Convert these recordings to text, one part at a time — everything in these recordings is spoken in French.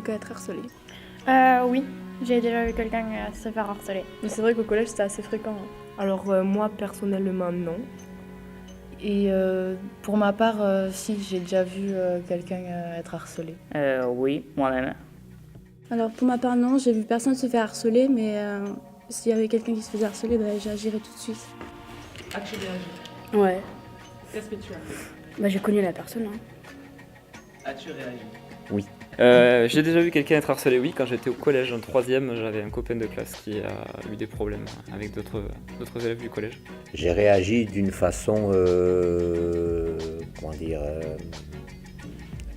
quelqu'un être harcelé? Oui, j'ai déjà vu quelqu'un se faire harceler. Mais c'est vrai qu'au collège, c'était assez fréquent. Alors moi personnellement non. Et pour ma part, si j'ai déjà vu quelqu'un être harcelé. Oui, moi-même. Alors pour ma part non, j'ai vu personne se faire harceler, mais s'il y avait quelqu'un qui se faisait harceler, j'agirais tout de suite. As-tu réagi? Ouais. Qu'est-ce que tu as fait? Bah, j'ai connu la personne. Hein. As-tu réagi? Oui. J'ai déjà vu quelqu'un être harcelé, oui, quand j'étais au collège en 3e, j'avais un copain de classe qui a eu des problèmes avec d'autres élèves du collège. J'ai réagi d'une façon,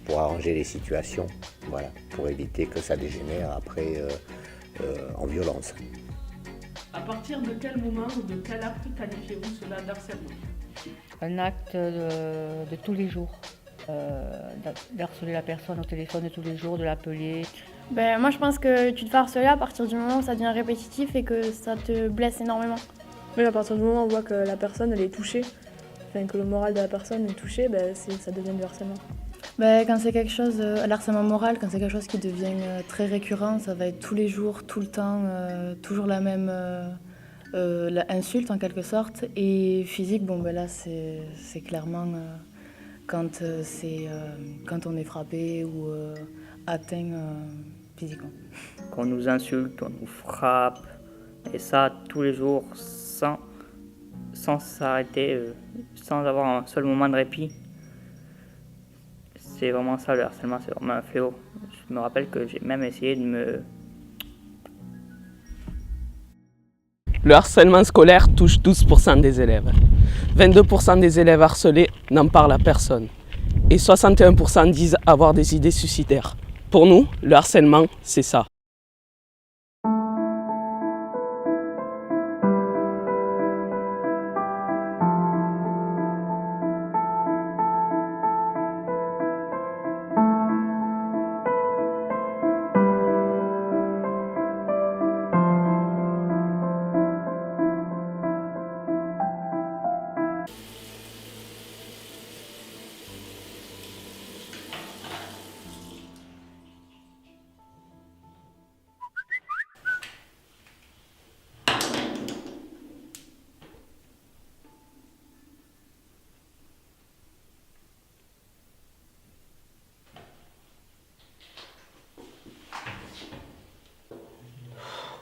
pour arranger les situations, voilà, pour éviter que ça dégénère après en violence. À partir de quel moment ou de quel acte qualifiez-vous cela d'harcèlement? Un acte de tous les jours. D'harceler la personne au téléphone de tous les jours, de l'appeler. Moi, je pense que tu te fais harceler à partir du moment où ça devient répétitif et que ça te blesse énormément. Oui, à partir du moment où on voit que la personne elle est touchée, que le moral de la personne est touché, ça devient du harcèlement. Quand c'est quelque chose, l'harcèlement moral, quand c'est quelque chose qui devient très récurrent, ça va être tous les jours, tout le temps, toujours la même insulte en quelque sorte. Et physique, là c'est clairement quand on est frappé ou atteint physiquement. Qu'on nous insulte, on nous frappe, et ça tous les jours, sans s'arrêter, sans avoir un seul moment de répit. C'est vraiment ça, le harcèlement, c'est vraiment un fléau. Je me rappelle que j'ai même essayé de me... Le harcèlement scolaire touche 12% des élèves. 22% des élèves harcelés n'en parlent à personne. Et 61% disent avoir des idées suicidaires. Pour nous, le harcèlement, c'est ça.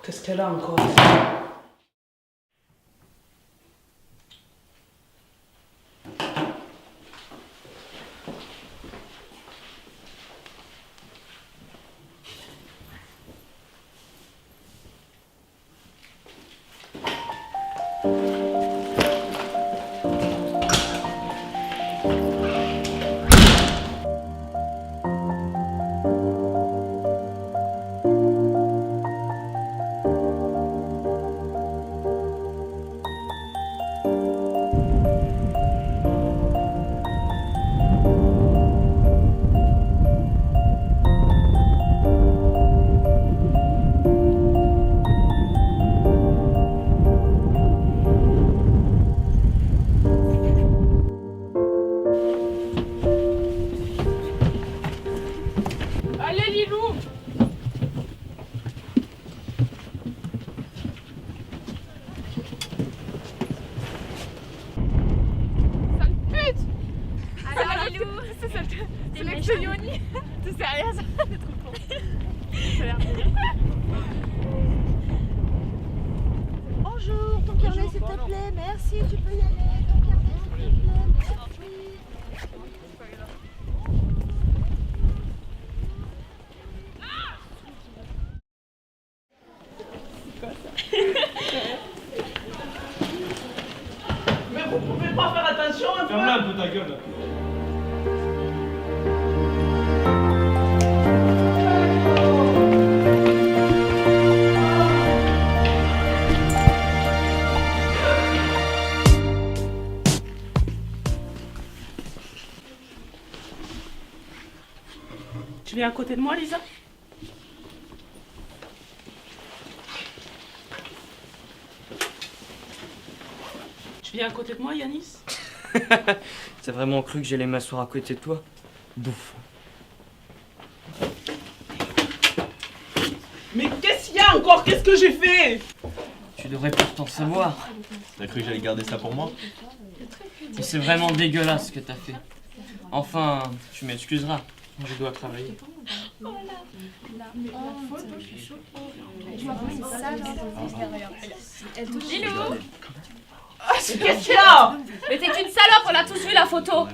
Qu'est-ce qu'elle a encore? C'est l'ex de Yoni. T'es sérieuse? T'es trop con. Ça a l'air bien. Bonjour, ton carnet s'il te plaît, merci, tu peux y aller. Ton carnet s'il te plaît, merci. Mais vous pouvez pas faire attention un peu? Ferme-la un peu ta gueule. Tu viens à côté de moi, Lisa? Tu viens à côté de moi, Yanis? T'as vraiment cru que j'allais m'asseoir à côté de toi? Bouffe. qu'est-ce que j'ai fait? Tu devrais pourtant savoir. T'as cru que j'allais garder ça pour moi? Mais c'est vraiment dégueulasse ce que t'as fait. Enfin, tu m'excuseras. Je dois travailler. Lilou! Qu'est-ce qu'il y a? Mais t'es qu'une salope, on a tous vu la photo!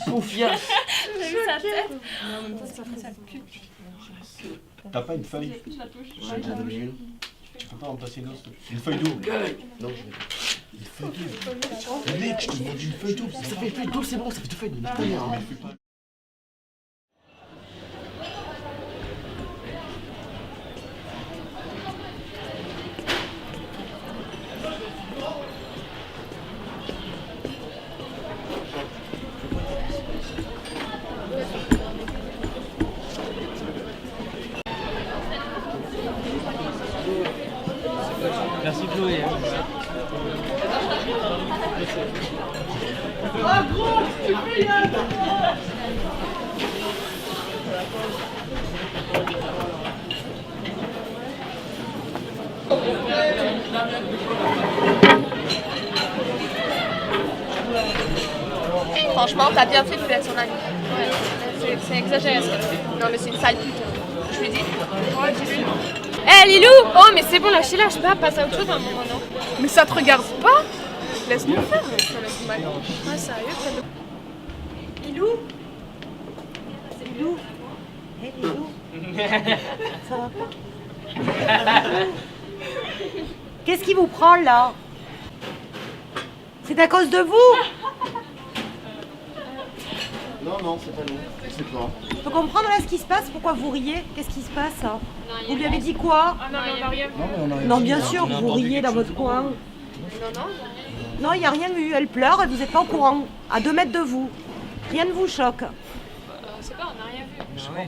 Sophia! J'ai vu sa tête! T'as pas une feuille? J'en ai déjà donné une. Tu peux pas en passer une autre? Une feuille double? Non, une feuille double. Mais mec, je te demande une feuille double. Ça fait une feuille double, c'est bon, ça fait deux feuilles. Mais putain, merde, mais fais pas. Merci Chloé. Ah gros, tu peux y aller. Franchement, t'as bien fait de lui être son ami. Ouais, c'est exagéré ce qu'elle fait. Non mais c'est une sale pute. Je lui dis. Ouais, dis-lui. Hé Lilou! Oh mais c'est bon, lâchez-la, je peux pas passer à autre chose à un moment, non? Mais ça te regarde pas? Laisse-moi faire, ça laisse mal. Ah sérieux? Lilou? C'est Lilou? Hé Lilou? Ça va pas? Qu'est-ce qui vous prend là? C'est à cause de vous? Non, c'est pas nous. C'est toi. Je peux comprendre là ce qui se passe? Pourquoi vous riez? Qu'est-ce qui se passe? Vous lui avez dit quoi? Ah non, mais on a rien vu. Non, bien sûr, vous riez dans votre coin. Non, il n'y a rien eu. Elle pleure et vous n'êtes pas au courant. À 2 mètres de vous. Rien ne vous choque. C'est pas, on a rien vu. Je sais pas,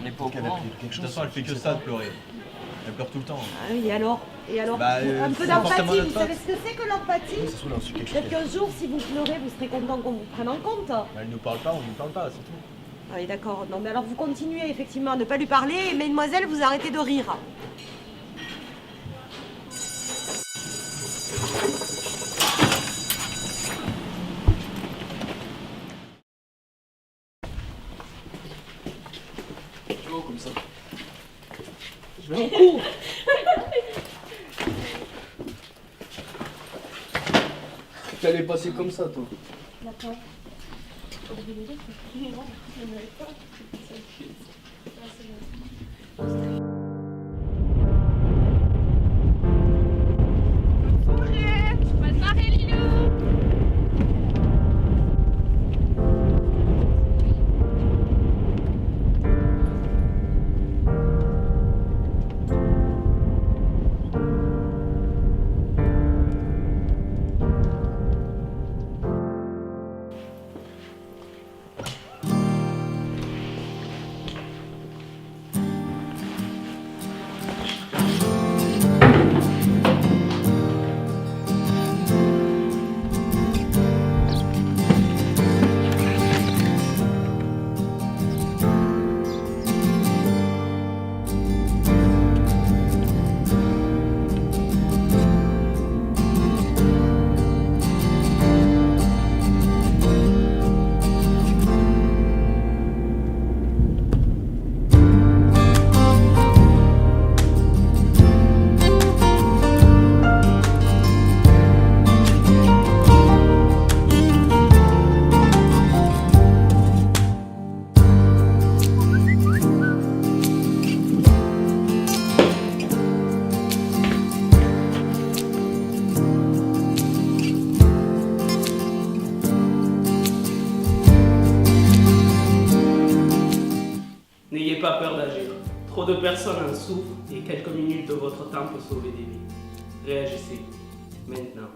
on est pas au courant. De toute façon, elle fait que ça de pleurer. Elle pleure tout le temps. Ah oui, et alors? Bah, Un peu c'est d'empathie. forcément notre Vous savez faute. ce que c'est que l'empathie? Ça se trouve, on a su quelque chose. Peut-être qu'un jour, si vous pleurez, vous serez content qu'on vous prenne en compte. Bah, elle nous parle pas, on nous parle pas, c'est tout. Ah oui, d'accord. Non, mais alors vous continuez effectivement à ne pas lui parler, et mesdemoiselles, vous arrêtez de rire. Tu vois, comme ça. Je vais en cours. T'allais passer comme ça, toi. D'accord. Bonne soirée, Lilou! N'ayez pas peur d'agir. Trop de personnes en souffrent et quelques minutes de votre temps peut sauver des vies. Réagissez. Maintenant.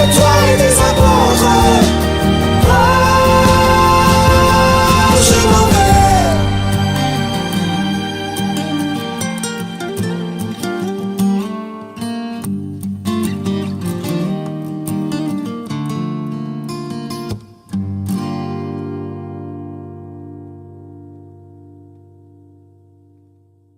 de toi et des